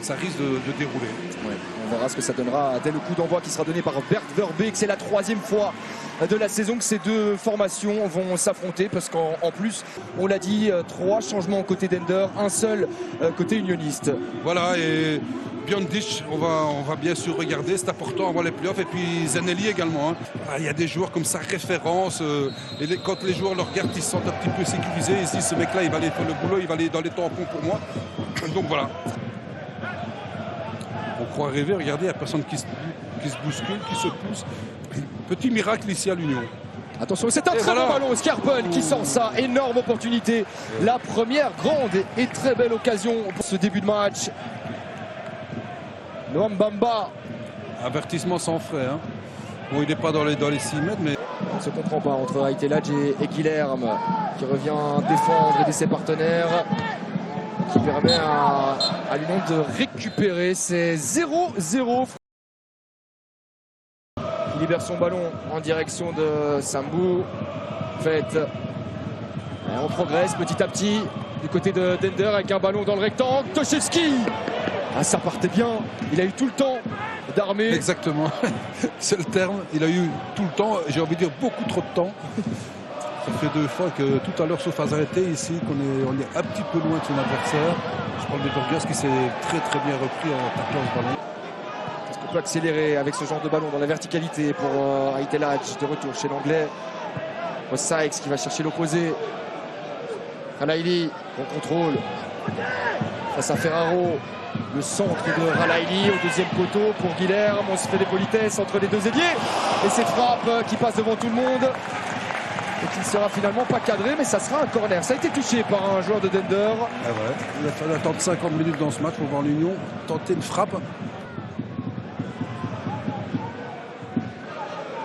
ça risque de dérouler. Ouais, on verra ce que ça donnera dès le coup d'envoi qui sera donné par Bert Verbeek. C'est la 3e fois de la saison que ces deux formations vont s'affronter parce qu'en plus, on l'a dit, 3 changements côté d'Ender, un seul côté unioniste. Voilà, et Biondic, on va bien sûr regarder, c'est important avant les playoffs, et puis Zanelli également. Hein. Il y a des joueurs comme ça, référence, et quand les joueurs le regardent, ils se sentent un petit peu sécurisés, ils se disent ce mec-là, il va aller faire le boulot, il va aller dans les tampons pour moi. Donc voilà. On croit rêver, regardez, il n'y a personne qui se bouscule, qui se pousse. Petit miracle ici à l'Union. Attention, c'est un très bon ballon, Scarpel qui sort ça, énorme opportunité. La première grande et très belle occasion pour ce début de match. Noam Bamba. Avertissement sans frais. Hein. Bon, il n'est pas dans les 6 mètres, mais... On ne se comprend pas entre Aiteladj et Guilherme qui revient défendre, aider ses partenaires, qui permet à l'Union de récupérer. C'est 0-0. Il libère son ballon en direction de Sambou. On progresse petit à petit du côté de Dender avec un ballon dans le rectangle. Toszewski. Ah, ça partait bien. Il a eu tout le temps d'armer. Exactement. C'est le terme. Il a eu tout le temps. J'ai envie de dire beaucoup trop de temps. Ça fait 2 fois que tout à l'heure, sauf à arrêter ici, on est un petit peu loin de son adversaire. Je parle de Burgers qui s'est très bien repris en tapant ce ballon. Est-ce qu'on peut accélérer avec ce genre de ballon dans la verticalité pour Aiteladj de retour chez l'anglais. Sykes qui va chercher l'opposé. Ralaili, bon contrôle. Face à Ferraro. Le centre de Ralaili au 2e poteau pour Guilherme. On se fait des politesses entre les deux ailiers. Et cette frappe qui passe devant tout le monde. Et qui ne sera finalement pas cadré, mais ça sera un corner. Ça a été touché par un joueur de Dender. Ah ouais. Il a fallu attendre 50 minutes dans ce match pour voir l'Union tenter une frappe.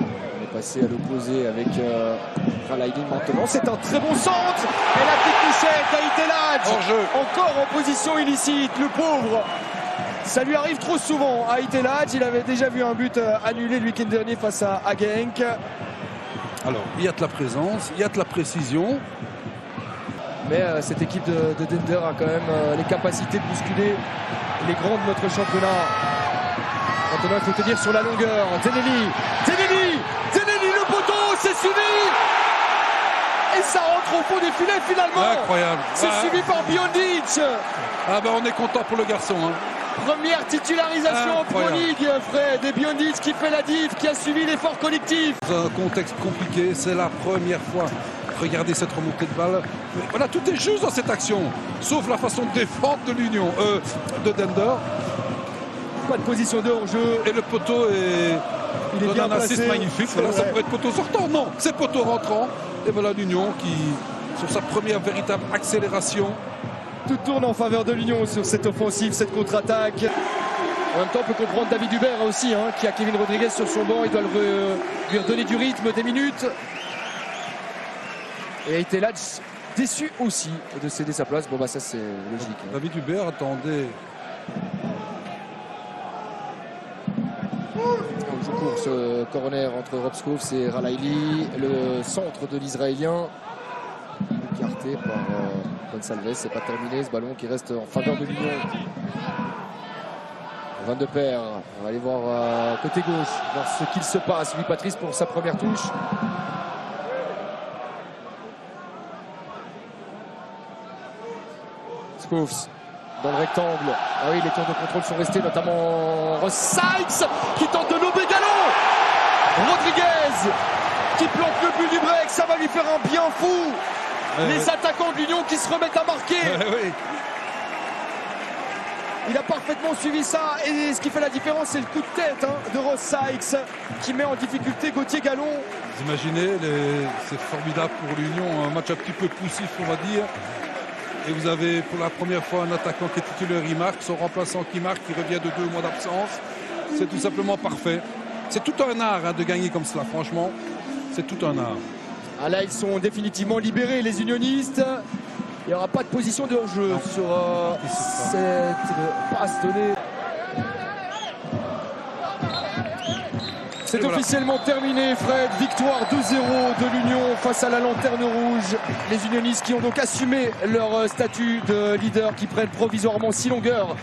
On est passé à l'opposé avec Ralaili maintenant. C'est un très bon centre. Et la petite touchette d'Aiteladj. Encore en position illicite, le pauvre. Ça lui arrive trop souvent à Aiteladj. Il avait déjà vu un but annulé le week-end dernier face à Genk. Alors, il y a de la présence, il y a de la précision. Mais cette équipe de Dender a quand même les capacités de bousculer les grands de notre championnat. Maintenant, il faut tenir sur la longueur. Zanelli, le poteau, c'est suivi. Et ça rentre au fond des filets finalement. Incroyable. C'est suivi par Biondic. Ah ben on est content pour le garçon. Hein. Première titularisation en Pro League, Fred. Et Biondic qui fait la diff, qui a suivi l'effort collectif. Dans un contexte compliqué, c'est la première fois. Regardez cette remontée de balle. Voilà, tout est juste dans cette action, sauf la façon de défendre de l'Union, de Dender. Pas de position de hors-jeu. Et le poteau il est bien placé. Assist magnifique. Voilà, ça pourrait être poteau sortant. Non, c'est poteau rentrant. Et voilà l'Union qui, sur sa première véritable accélération. Tout tourne en faveur de l'Union sur cette offensive, cette contre-attaque. En même temps, on peut comprendre David Hubert aussi, hein, qui a Kevin Rodriguez sur son banc. Il doit lui redonner du rythme, des minutes. Et Aiteladj déçu aussi de céder sa place. Bon, bah ça, c'est logique. Hein. David Hubert attendait. On joue court ce corner entre Robskov et Ralaili. Le centre de l'Israélien. Écarté par Gonçalves. C'est pas terminé ce ballon qui reste en faveur de l'Union. Van de Perre. On va aller voir côté gauche, voir ce qu'il se passe. Louis Patrice pour sa première touche. Scouffs dans le rectangle. Ah oui, les tours de contrôle sont restés, notamment Ross Sykes qui tente de lober galon. Rodriguez qui plante le but du break. Ça va lui faire un bien fou. Les attaquants de l'Union qui se remettent à marquer. Il a parfaitement suivi ça. Et ce qui fait la différence, c'est le coup de tête de Ross Sykes qui met en difficulté Gauthier Gallon. Vous imaginez, c'est formidable pour l'Union. Un match un petit peu poussif, on va dire. Et vous avez pour la première fois un attaquant qui est titulaire, il marque, son remplaçant qui marque, qui revient de 2 mois d'absence. C'est tout simplement parfait. C'est tout un art de gagner comme cela, franchement. C'est tout un art. Ah là, ils sont définitivement libérés, les unionistes. Il n'y aura pas de position de hors-jeu sur cette passe donnée. C'est officiellement terminé, Fred. Victoire 2-0 de l'Union face à la Lanterne Rouge. Les unionistes qui ont donc assumé leur statut de leader, qui prennent provisoirement 6 longueurs